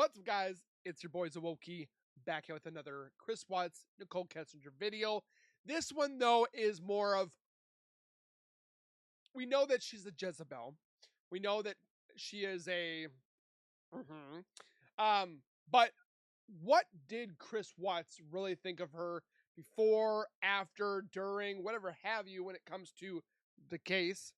What's up, guys? It's your boy Zawoki back here with another Chris Watts, Nicole Kessinger video. This one, though, is more of, we know that she's a Jezebel. We know that she is a, but what did Chris Watts really think of her before, after, during, whatever have you when it comes to the case?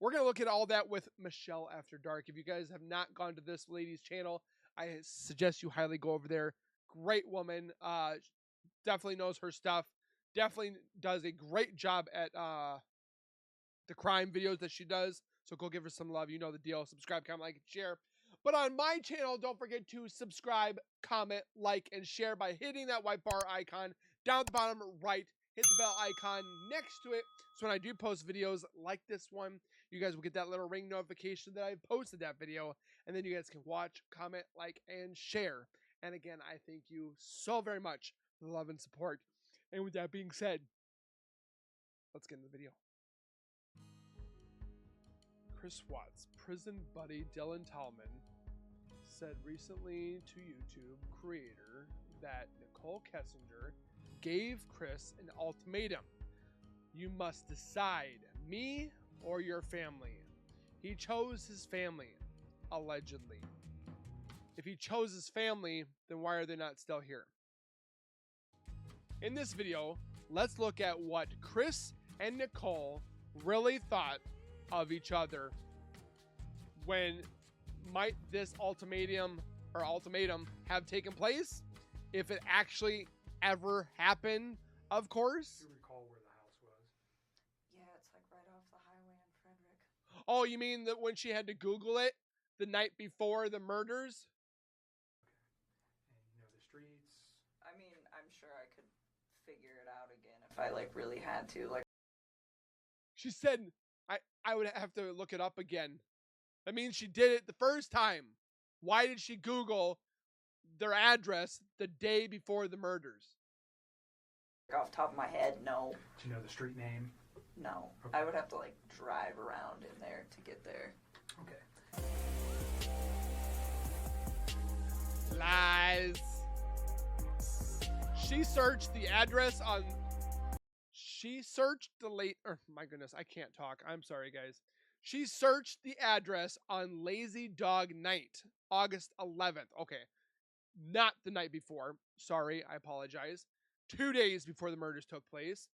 We're going to look at all that with Michelle After Dark. If you guys have not gone to this lady's channel, I suggest you highly go over there. Great woman. Definitely knows her stuff. Definitely does a great job at the crime videos that she does. So go give her some love. You know the deal. Subscribe, comment, like, and share. But on my channel, don't forget to subscribe, comment, like, and share by hitting that white bar icon down at the bottom right. Hit the bell icon next to it. So when I do post videos like this one, you guys will get that little ring notification that I posted that video. And then you guys can watch, comment, like, and share. And again, I thank you so very much for the love and support. And with that being said, let's get into the video. Chris Watts' prison buddy Dylan Tallman said recently to YouTube creator that Nicole Kessinger gave Chris an ultimatum. You must decide, me or your family. He chose his family, allegedly. If he chose his family, then why are they not still here? In this video, let's look at what Chris and Nicole really thought of each other when might this ultimatum have taken place, if it actually ever happened, of course. Do you recall where the house was? Yeah, it's like right off the highway in Frederick. Oh, you mean that when she had to Google it the night before the murders? Okay. And you know the streets? I mean, I'm sure I could figure it out again if I like really had to. Like, She said I would have to look it up again. That means she did it the first time. Why did she Google their address the day before the murders? off the top of my head, no. Do you know the street name? No. Okay. I would have to like drive around in there to get there. Okay. Lies. She searched the address on... She searched the late... my goodness, I can't talk. I'm sorry, guys. She searched the address on Lazy Dog Night, August 11th. Okay. Not the night before. Sorry, I apologize. 2 days before the murders took place.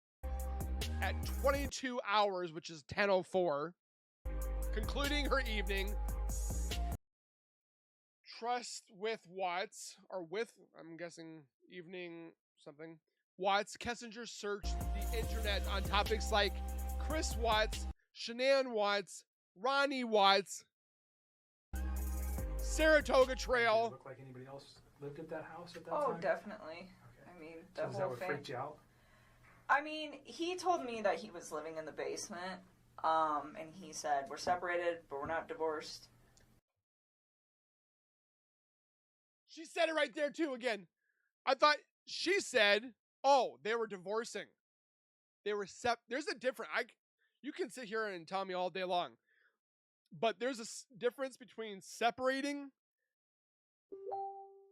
At 22 hours, which is 10:04, concluding her evening, trust with Watts, or with, I'm guessing, evening something. Watts, Kessinger searched the internet on topics like Chris Watts, Shanann Watts, Ronnie Watts, Saratoga Did it Trail. look like anybody else lived at that house at that Oh, time? definitely. Okay. I mean, So the is that whole what thing. freaked you out? I mean, he told me that he was living in the basement. And he said, we're separated, but we're not divorced. She said it right there too again. I thought she said, oh, they were divorcing. They were there's a difference. You can sit here and tell me all day long. But there's a difference between separating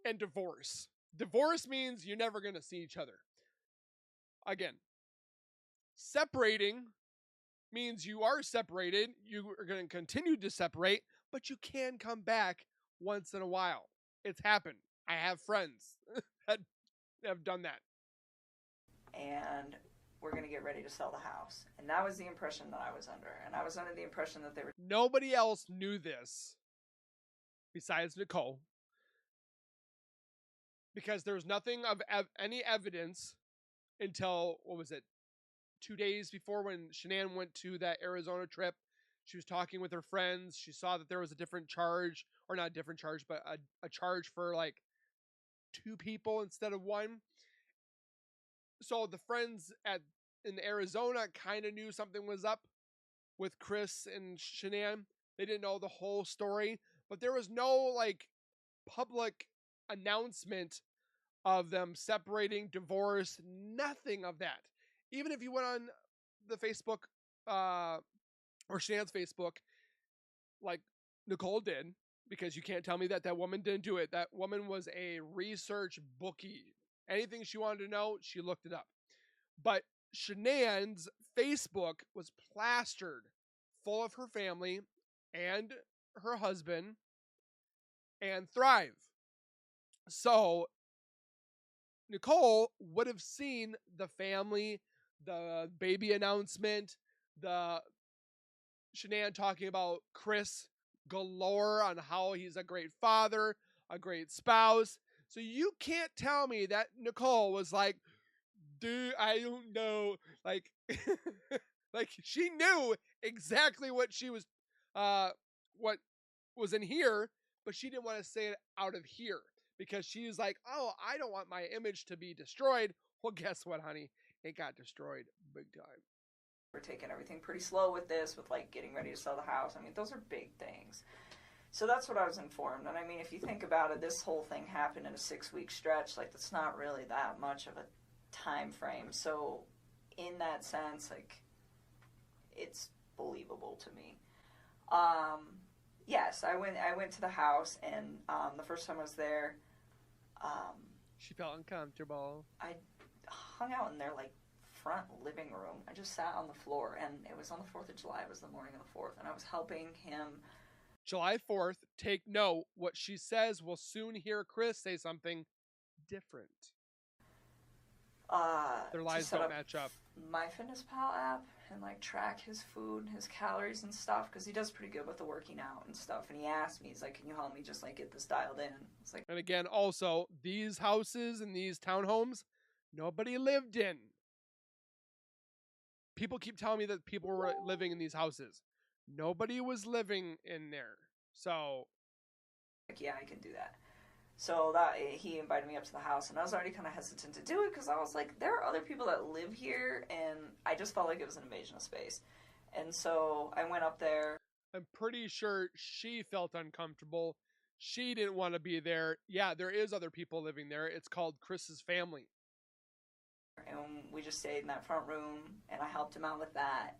and divorce. Divorce means you're never going to see each other again. Separating means you are separated. You are going to continue to separate, but you can come back once in a while. It's happened. I have friends that have done that. And we're going to get ready to sell the house. And that was the impression that I was under. And I was under the impression that they were... Nobody else knew this besides Nicole, because there was nothing of any evidence until, what was it, 2 days before, when Shanann went to that Arizona trip. She was talking with her friends. She saw that there was a different charge, or not a different charge, but a charge for like 2 people instead of 1. So the friends in Arizona kind of knew something was up with Chris and Shanann. They didn't know the whole story, but there was no like public announcement of them separating, divorce, nothing of that. Even if you went on the Facebook or Shanann's Facebook, like Nicole did, because you can't tell me that that woman didn't do it. That woman was a research bookie. Anything she wanted to know, she looked it up. But Shanann's Facebook was plastered full of her family and her husband and Thrive. So Nicole would have seen the family, the baby announcement, the Shanann talking about Chris galore on how he's a great father, a great spouse. So you can't tell me that Nicole was like, dude, I don't know. Like, like she knew exactly what she was, what was in here, but she didn't want to say it out of here because she was like, oh, I don't want my image to be destroyed. Well, guess what, honey? It got destroyed big time. We're taking everything pretty slow with this, with like getting ready to sell the house. I mean, those are big things. So that's what I was informed. And I mean, if you think about it, this whole thing happened in a 6-week stretch. Like, that's not really that much of a time frame. So in that sense, like, it's believable to me. Yes, I went to the house, and the first time I was there, she felt uncomfortable. I hung out in their like front living room. I just sat on the floor, and it was on the 4th of July. It was the morning of the 4th, and I was helping him. July 4th, take note. What she says will soon hear Chris say something different. Their lives don't match up. MyFitnessPal app and like track his food, his calories and stuff, because he does pretty good with the working out and stuff. And he asked me, he's like, "Can you help me just like get this dialed in?" It's like, and again, also these houses and these townhomes, nobody lived in. People keep telling me that people were living in these houses. Nobody was living in there. So, like, yeah, I can do that. So that he invited me up to the house, and I was already kind of hesitant to do it because I was like, there are other people that live here, and I just felt like it was an invasion of space. And so I went up there. I'm pretty sure she felt uncomfortable. She didn't want to be there. Yeah, there is other people living there. It's called Chris's family. And we just stayed in that front room, and I helped him out with that,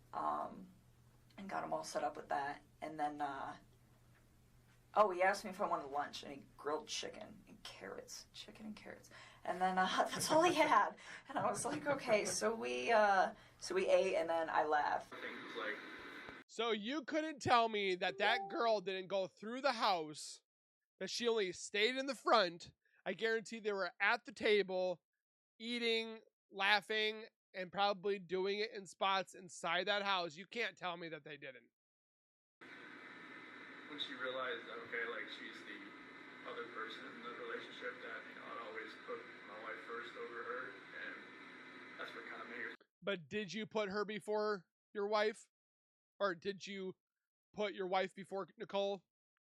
and got him all set up with that. And then, he asked me if I wanted lunch, and he grilled chicken and carrots. And then that's all he had. And I was like, okay, so we ate, and then I left. So you couldn't tell me that that girl didn't go through the house, that she only stayed in the front. I guarantee they were at the table, eating, laughing, and probably doing it in spots inside that house. You can't tell me that they didn't. When she realized that, okay, like, she's the other person in the relationship, that, you know, I'd always put my wife first over her, and that's what kind of made her. But did you put her before your wife? Or did you put your wife before Nicole?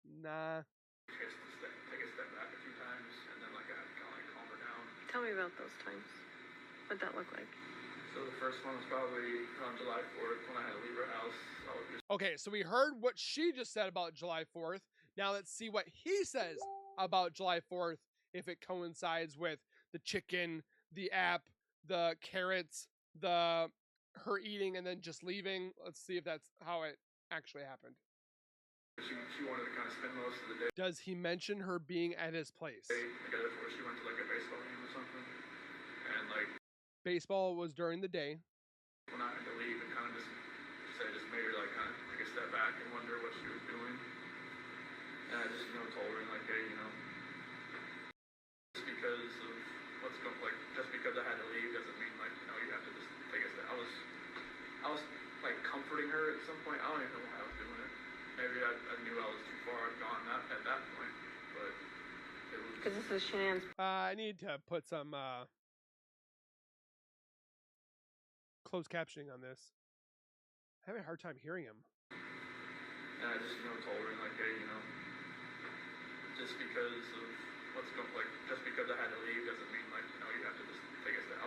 Nah. Take a step back a few times, and then, like, I had to kind of, like, calm her down. Tell me about those times. What'd that look like? So the first one was probably on July 4th when I had to leave her house. Okay, so we heard what she just said about July 4th. Now let's see what he says about July 4th, if it coincides with the chicken, the app, the carrots, her eating and then just leaving. Let's see if that's how it actually happened. She wanted to kind of spend most of the day. Does he mention her being at his place? Together before she went to like a baseball game or something. And like baseball was during the day. When I had to leave, it kind of just made her like kind of take a step back and wonder what she was doing. And I just, told her like, hey, just because of what's going, like, just because I had to leave doesn't mean like, you have to just take a step. I was like comforting her at some point. I don't even know why I was doing it. Maybe I knew I was too far gone at that point, but it was. Because this is Shanann's. I need to put some closed captioning on this. I'm having a hard time hearing him. And I just, told her like, hey, just because of what's going, like, just because I had to leave doesn't mean like, you have to just take a step.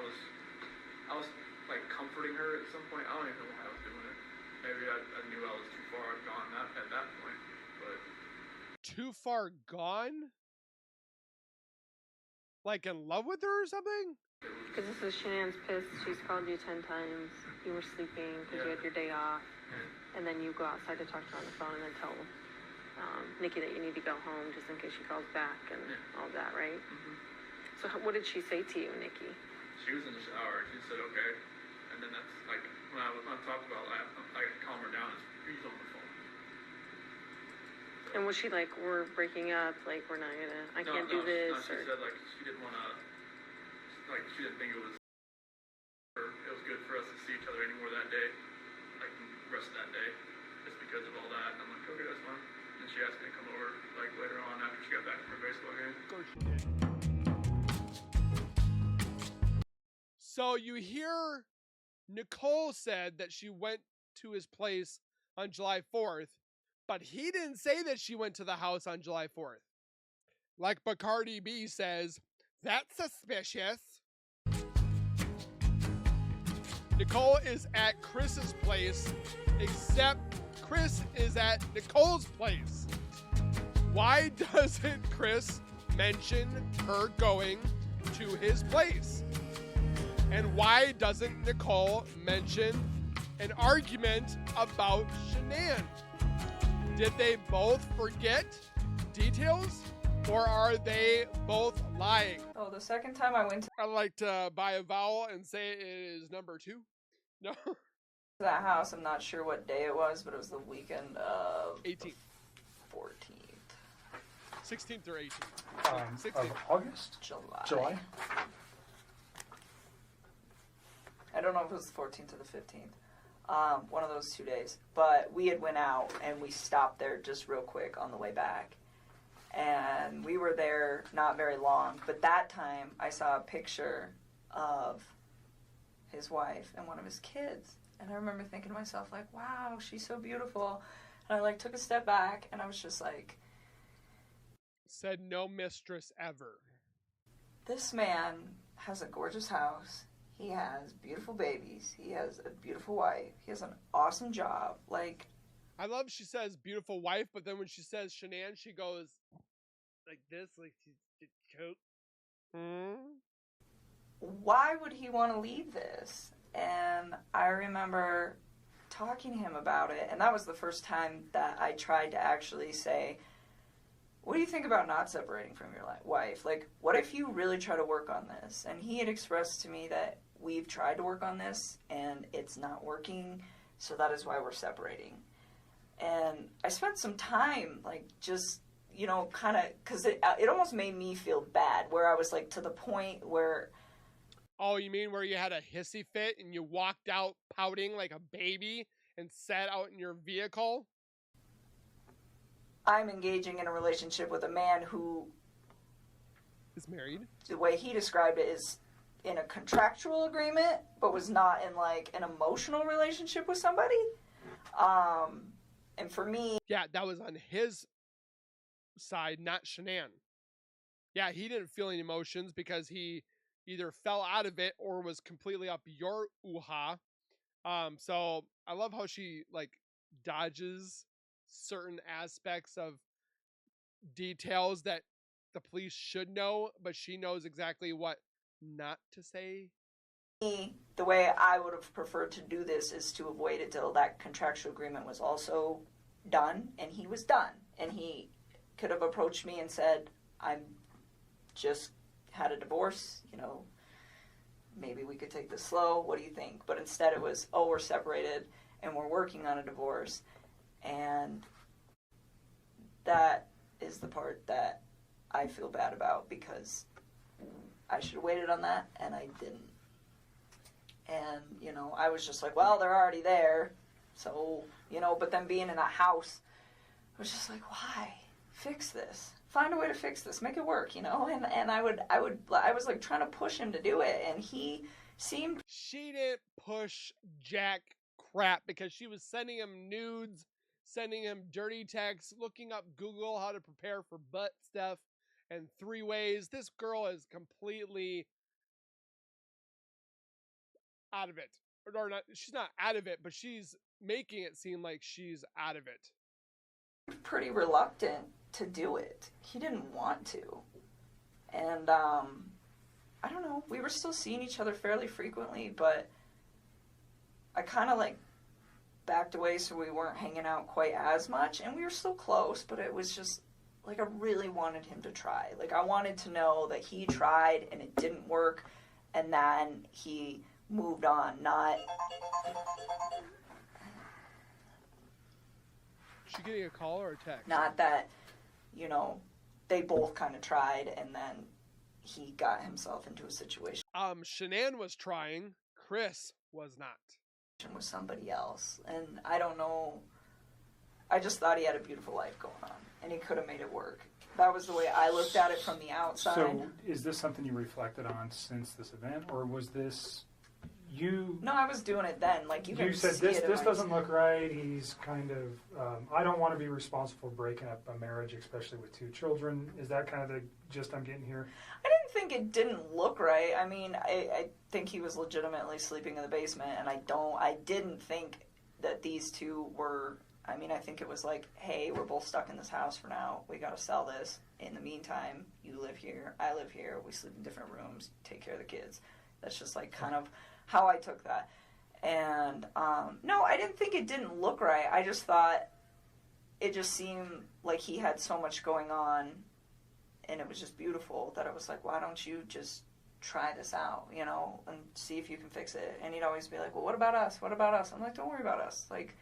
I was like comforting her at some point. I don't even know why I was doing it. Maybe I knew I was too far gone at that point, but. Too far gone? Like in love with her or something? Because this is Shanann's pissed. She's called you 10 times. You were sleeping because you had your day off. And then you go outside to talk to her on the phone and then tell Nikki that you need to go home just in case she calls back and all that, right? Mm-hmm. So what did she say to you, Nikki? She was in the shower. She said, okay. And then that's like, when I talked about that, I calm her down. He's on the phone. And was she like, we're breaking up, like, we're not gonna, I can't do this? No, she said, like, she didn't want to, like, she didn't think it was good for us to see each other anymore that day, like, the rest of that day, just because of all that. And I'm like, okay, that's fine. And she asked me to come over, like, later on after she got back from her baseball game. Of course she did. So you hear Nicole said that she went to his place on July 4th, but he didn't say that she went to the house on July 4th. Like Bacardi B says, that's suspicious. Nicole is at Chris's place, except Chris is at Nicole's place. Why doesn't Chris mention her going to his place? And why doesn't Nicole mention an argument about Shanann? Did they both forget details, or are they both lying? Oh, the second time I went to I'd like to buy a vowel and say it is number 2. No. that house, I'm not sure what day it was, but it was the weekend of 18th. 14th. 16th or 18th. 16th. Of August? July? I don't know if it was the 14th or the 15th. One of those 2 days. But we had went out and we stopped there just real quick on the way back. And we were there not very long. But that time I saw a picture of his wife and one of his kids. And I remember thinking to myself, like, wow, she's so beautiful. And I, like, took a step back and I was just like, Said no mistress ever. this man has a gorgeous house. He has beautiful babies. He has a beautiful wife. He has an awesome job. Like, I love she says beautiful wife, but then when she says Shanann, she goes like this, like she's coke. why would he want to leave this? And I remember talking to him about it, and that was the first time that I tried to actually say, what do you think about not separating from your wife? Like, what if you really try to work on this? And he had expressed to me that we've tried to work on this, and it's not working, so that is why we're separating. And I spent some time, like, just, you know, kind of, because it almost made me feel bad, where I was, like, to the point where... Oh, you mean where you had a hissy fit and you walked out pouting like a baby and sat out in your vehicle? I'm engaging in a relationship with a man who, Is married? the way he described it, is in a contractual agreement, but was not in, like, an emotional relationship with somebody. And for me... Yeah, that was on his side, not Shanann. Yeah, he didn't feel any emotions because he either fell out of it or was completely up your ooha. So I love how she, like, dodges certain aspects of details that the police should know, but she knows exactly what not to say. The way I would have preferred to do this is to have waited till that contractual agreement was also done, and he was done. And he could have approached me and said, I'm just had a divorce, you know, maybe we could take this slow, what do you think? But instead it was, oh, we're separated and we're working on a divorce. And that is the part that I feel bad about, because I should have waited on that and I didn't. And, you know, I was just like, well, they're already there. So, you know, but then being in a house, I was just like, why? Fix this. Find a way to fix this. Make it work, you know? And I was like trying to push him to do it, and he seemed... She didn't push jack crap because she was sending him nudes, sending him dirty texts, looking up Google how to prepare for butt stuff and 3 ways. This girl is completely out of it. Or not, she's not out of it, but she's making it seem like she's out of it. pretty reluctant to do it. He didn't want to. And, I don't know, we were still seeing each other fairly frequently, but I kind of, like, backed away so we weren't hanging out quite as much, and we were still close, but it was just like I really wanted him to try. Like I wanted to know that he tried and it didn't work, and then he moved on. Not. Is she getting a call or a text? Not that, you know, they both kind of tried and then he got himself into a situation Shanann was trying. Chris was not. with somebody else. And I don't know. I just thought he had a beautiful life going on and he could have made it work. That was the way I looked at it from the outside. So is this something you reflected on since this event, or was this you? No, I was doing it then. Like you said see this. it in This my- doesn't look right. He's kind of. I don't want to be responsible for breaking up a marriage, especially with 2 children. Is that kind of the gist I'm getting here? I didn't think it didn't look right. I mean, I think he was legitimately sleeping in the basement, and I didn't think that these two were. I mean, I think it was like, hey, we're both stuck in this house for now. We got to sell this. In the meantime, you live here, I live here. We sleep in different rooms, take care of the kids. That's just like kind of how I took that. And no, I didn't think it didn't look right. I just thought it just seemed like he had so much going on, and it was just beautiful that I was like, why don't you just try this out, you know, and see if you can fix it. And he'd always be like, well, what about us? What about us? I'm like, don't worry about us. Like,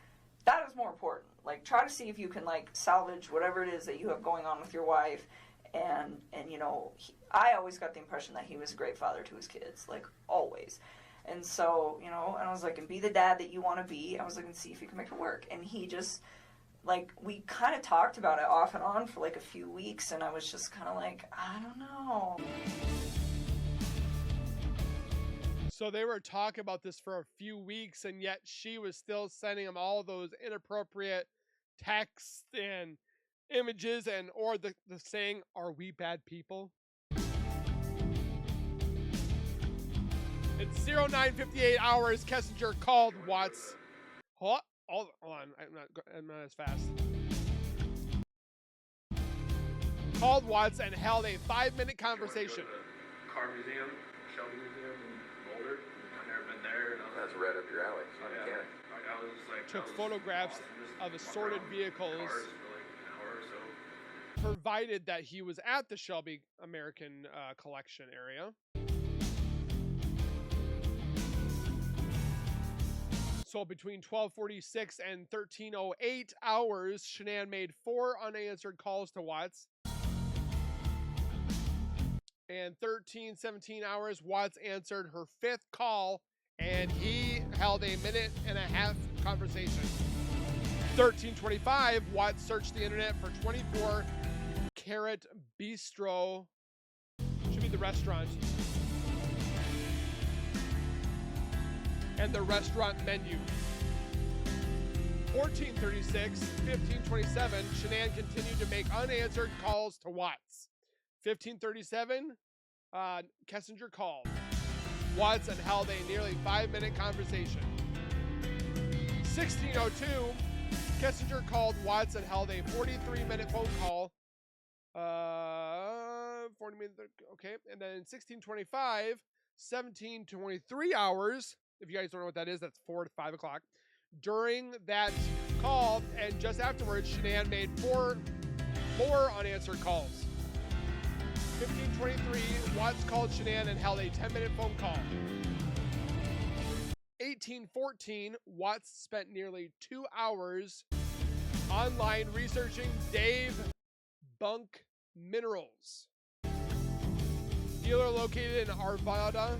that is more important. Like, try to see if you can, like, salvage whatever it is that you have going on with your wife. And you know, I always got the impression that he was a great father to his kids, like, always. And so, you know, and I was like, and be the dad that you want to be. I was like, and see if you can make it work. And he just, like, we kind of talked about it off and on for, like, a few weeks. And I was just kind of like, I don't know. So they were talking about this for a few weeks, and yet she was still sending him all those inappropriate texts and images, and or the saying, "Are we bad people?" It's 09:58 hours. Kessinger called Watts. Hold on, I'm not as fast. Called Watts and held a 5-minute conversation. Car museum, Shelby Museum in Boulder. I've never been there. And That's right up your alley. So yeah. yeah. I was just like, Took that was photographs awesome. Just of walk assorted around vehicles. cars for like an hour or so. Provided that he was at the Shelby American collection area. So between 12:46 and 13:08 hours, Shanann made 4 unanswered calls to Watts. And 13:17 hours, Watts answered her 5th call, and he held a 1.5-minute conversation. 13:25, Watts searched the internet for 24 Carrot Bistro. Should be the restaurant. And the restaurant menu. 14:36, 15:27, Shanann continued to make unanswered calls to Watts. 15:37, Kessinger called Watts and held a nearly 5-minute conversation. 16:02, Kessinger called Watts and held a 43-minute phone call. 40 minutes, okay. And then 16:25, 17:23 hours. If you guys don't know what that is, that's 4 to 5 o'clock. During that call, and just afterwards, Shanann made 4 more unanswered calls. 15:23, Watts called Shanann and held a 10-minute phone call. 18:14, Watts spent nearly 2 hours online researching Dave Bunk Minerals, dealer located in Arvada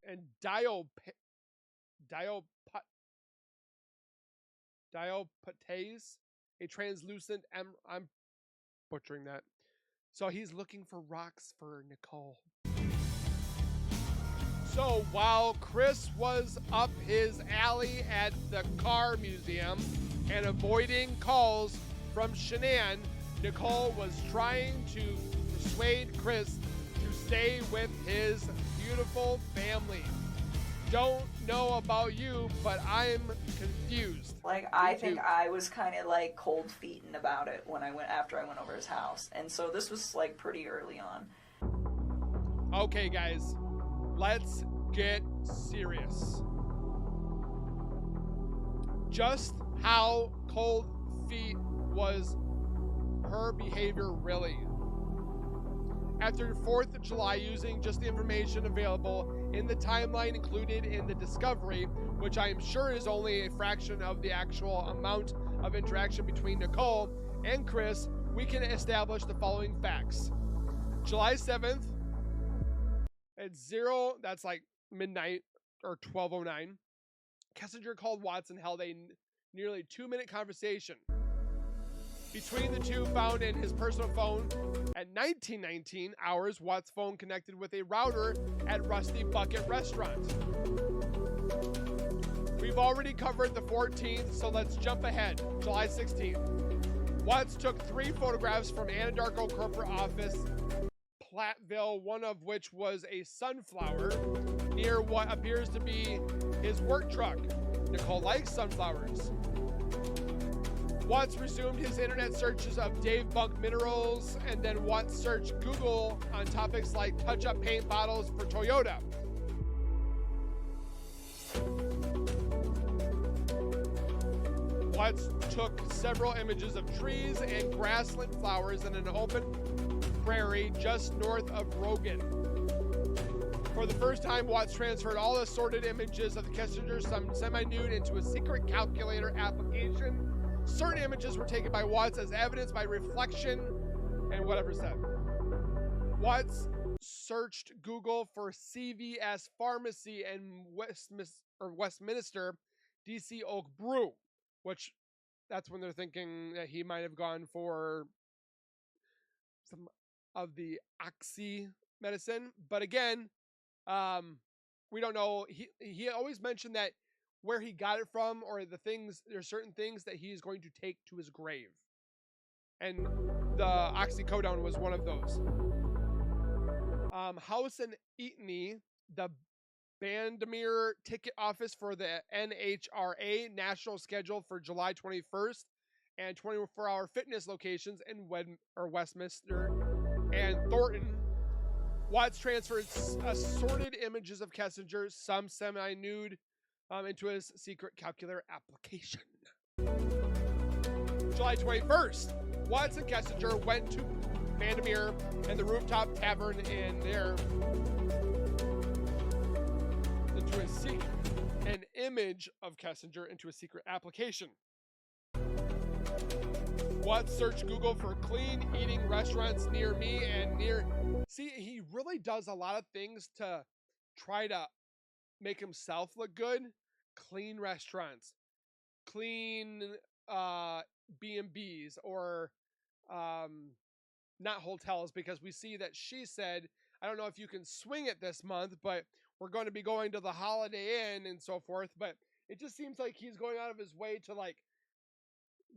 and Diopatase, a translucent I'm butchering that. So he's looking for rocks for Nicole. So while Chris was up his alley at the car museum and avoiding calls from Shanann, Nicole was trying to persuade Chris to stay with his beautiful family. Don't know about you, but I'm confused. Like, I think I was kind of like cold feeting about it when after I went over his house. And so this was like pretty early on. Okay, guys, let's get serious. just how cold feet was her behavior really. After 4th of July, using just the information available in the timeline included in the discovery, which I am sure is only a fraction of the actual amount of interaction between Nicole and Chris, we can establish the following facts. July 7th at 0, that's like midnight or 12:09, Kessinger called Watts and held a nearly 2-minute conversation between the two found in his personal phone. At 1919 hours, Watts' phone connected with a router at Rusty Bucket Restaurant. We've already covered the 14th, so let's jump ahead. July 16th. Watts took 3 photographs from Anadarko corporate office, Platteville, one of which was a sunflower near what appears to be his work truck. Nicole likes sunflowers. Watts resumed his internet searches of Dave Bunk Minerals, and then Watts searched Google on topics like touch-up paint bottles for Toyota. Watts took several images of trees and grassland flowers in an open prairie just north of Rogan. For the first time, Watts transferred all assorted images of the Kessinger, some semi-nude, into a secret calculator application. Certain images were taken by Watts as evidence by reflection and whatever said. Watts searched Google for CVS Pharmacy and Westminster DC Oak Brew, which that's when they're thinking that he might have gone for some of the oxy medicine. But again, we don't know. He always mentioned that where he got it from, or the things, there's certain things that he is going to take to his grave. And the oxycodone was one of those. House and Eatoney, the Bandemere ticket office for the NHRA national schedule for July 21st, and 24-hour fitness locations in Westminster and Thornton. Watts transferred assorted images of Kessinger, some semi-nude, into his secret calculator application. July 21st, Watts and Kessinger went to Bandemere and the Rooftop Tavern in there into a secret, an image of Kessinger into a secret application. Watts searched Google for clean eating restaurants near me and near. See, he really does a lot of things to try to make himself look good. Clean restaurants, clean B&Bs, or not hotels, because we see that she said, I don't know if you can swing it this month, but we're going to be going to the Holiday Inn and so forth. But it just seems like he's going out of his way to like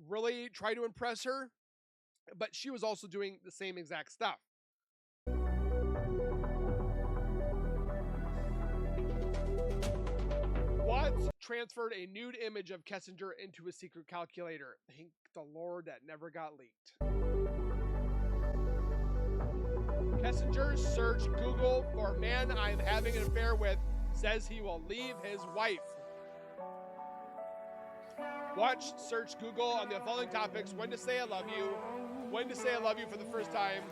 really try to impress her, but she was also doing the same exact stuff. Watts transferred a nude image of Kessinger into a secret calculator. Thank the Lord that never got leaked. Kessinger searched Google for man I'm having an affair with, says he will leave his wife. Watch search Google on the following topics: when to say I love you, when to say I love you for the first time,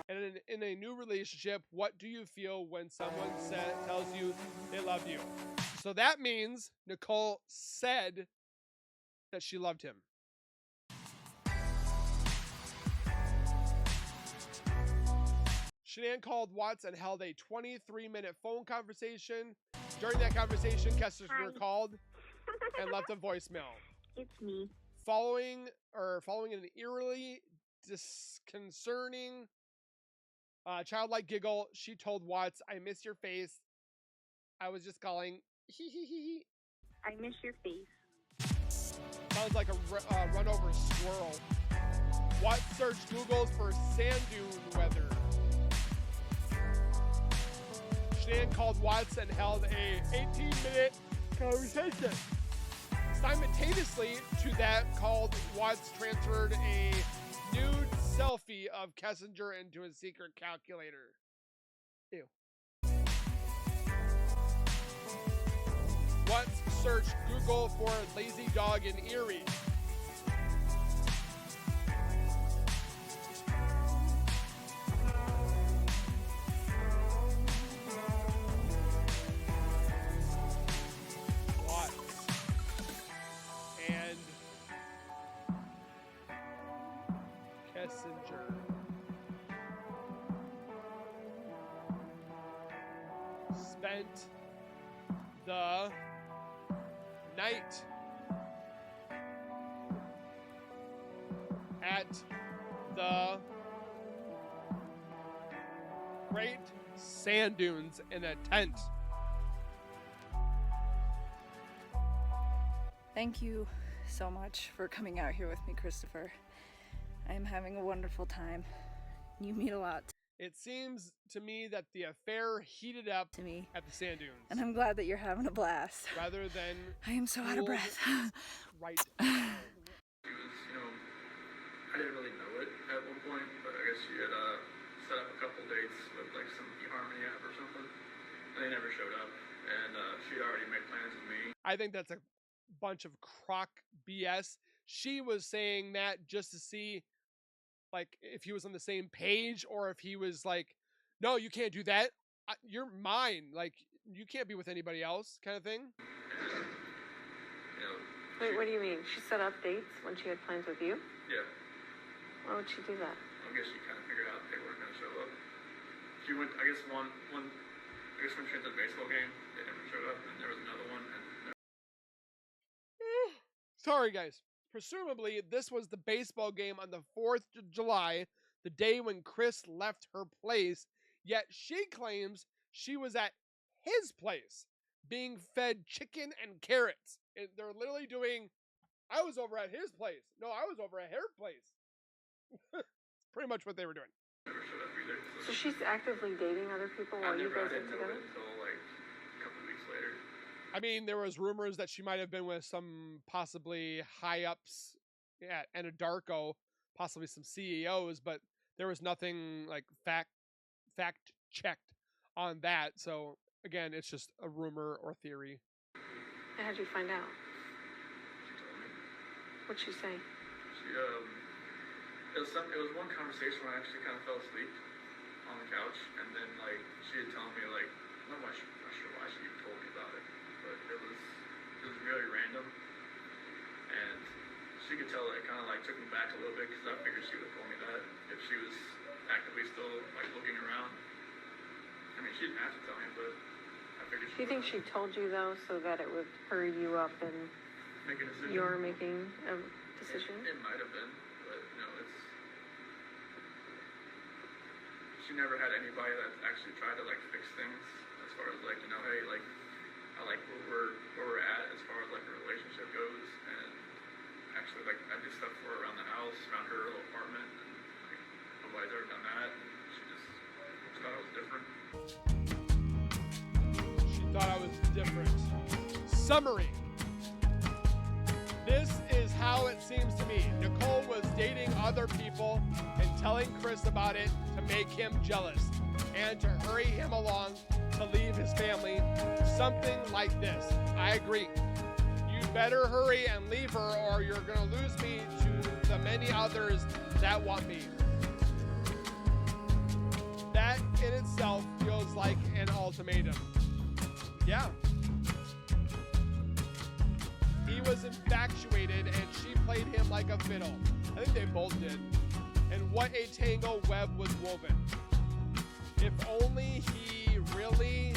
and in a new relationship, what do you feel when someone tells you they love you? So that means Nicole said that she loved him. Shanann called Watts and held a 23-minute phone conversation. During that conversation, Kessinger called and left a voicemail. It's me. Following an eerily disconcerting childlike giggle, she told Watts, I miss your face. I was just calling. I miss your face. Sounds like a run over squirrel. Watts searched Google's for sand dune weather. Shanann called Watts and held a 18-minute conversation. Simultaneously to that, called Watts transferred a nude selfie of Kessinger into a secret calculator. Ew. Let's search Google for lazy dog in Erie. Watts and Kessinger. Spent the night at the Great Sand Dunes in a tent. Thank you so much for coming out here with me, Christopher. I am having a wonderful time. You mean a lot It seems to me that the affair heated up to me, at the sand dunes and I'm glad that you're having a blast. rather than I am so out of cooled breath. right She was, I didn't really know it at one point, but I guess she had set up a couple dates with like some eHarmony app or something, and they never showed up. And she had already made plans with me. I think that's a bunch of crock BS. She was saying that just to see like if he was on the same page or if he was like, no, you can't do that. You're mine. Like you can't be with anybody else kind of thing. And, Wait, what do you mean? She set up dates when she had plans with you? yeah, Why would she do that? I guess she kind of figured out they weren't going to show up. She went, I guess when she went to the baseball game, they never showed up, and there was another one, and Sorry, guys. Presumably, this was the baseball game on the 4th of July, the day when Chris left her place, yet she claims she was at his place being fed chicken and carrots. They're literally doing, I was over at his place. No, I was over at her place. It's pretty much what they were doing. never showed up either. So she's actively dating other people I while you guys are didn't know together? it until like a couple weeks later. I mean, there was rumors that she might have been with some possibly high ups at Anadarko, possibly some CEOs, but there was nothing like fact checked on that. So again, it's just a rumor or theory. How'd you find out? She told me. What'd she say? She it was one conversation where I actually kind of fell asleep on the couch, and then like she had told me like I'm not sure why she even told me about it, but it was really random, and she could tell it kind of like took me back a little bit because I figured she would have told me that if she was actively still like looking around. I mean, she didn't have to tell me, but I figured Do you think she told you though so that it would hurry you up and make a decision. you're making a decision? It might have been, but she never had anybody that actually tried to like fix things as far as like hey, like I like where we're at as far as like a relationship goes, and actually like I did stuff for her around the house, around her little apartment, and like nobody's ever done that, and she just thought I was different. She thought I was different. Summary. This is how it seems to me. Nicole was dating other people and telling Chris about it to make him jealous and to hurry him along to leave his family. Something like this. I agree. You better hurry and leave her or you're going to lose me to the many others that want me. That in itself feels like an ultimatum. Yeah. He was infatuated and she played him like a fiddle. I think they both did. And what a tangled web was woven. If only he really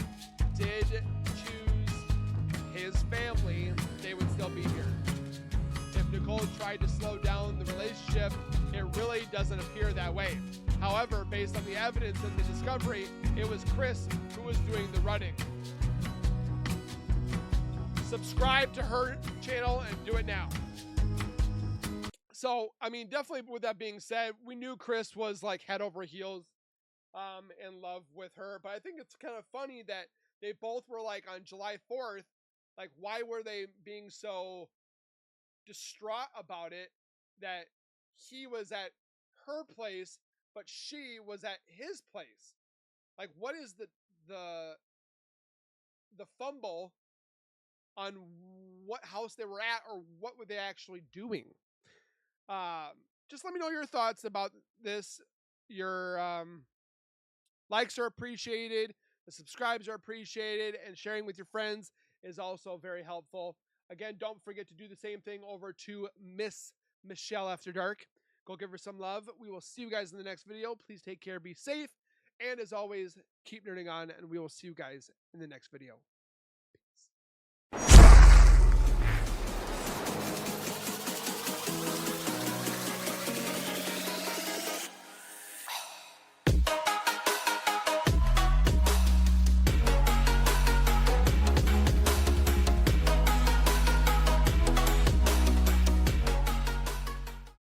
did choose his family, they would still be here. If Nicole tried to slow down the relationship, it really doesn't appear that way. However, based on the evidence and the discovery, it was Chris who was doing the running. Subscribe to her channel and do it now. So, I mean, definitely with that being said, we knew Chris was like head over heels in love with her. But I think it's kind of funny that they both were like on July 4th, like why were they being so distraught about it that he was at her place, but she was at his place? Like what is the fumble on what house they were at or what were they actually doing. Just let me know your thoughts about this. Your likes are appreciated, the subscribes are appreciated, and sharing with your friends is also very helpful. Again, don't forget to do the same thing over to Miss Michelle After Dark. Go give her some love. We will see you guys in the next video. Please take care, be safe, and as always, keep nerding on, and we will see you guys in the next video.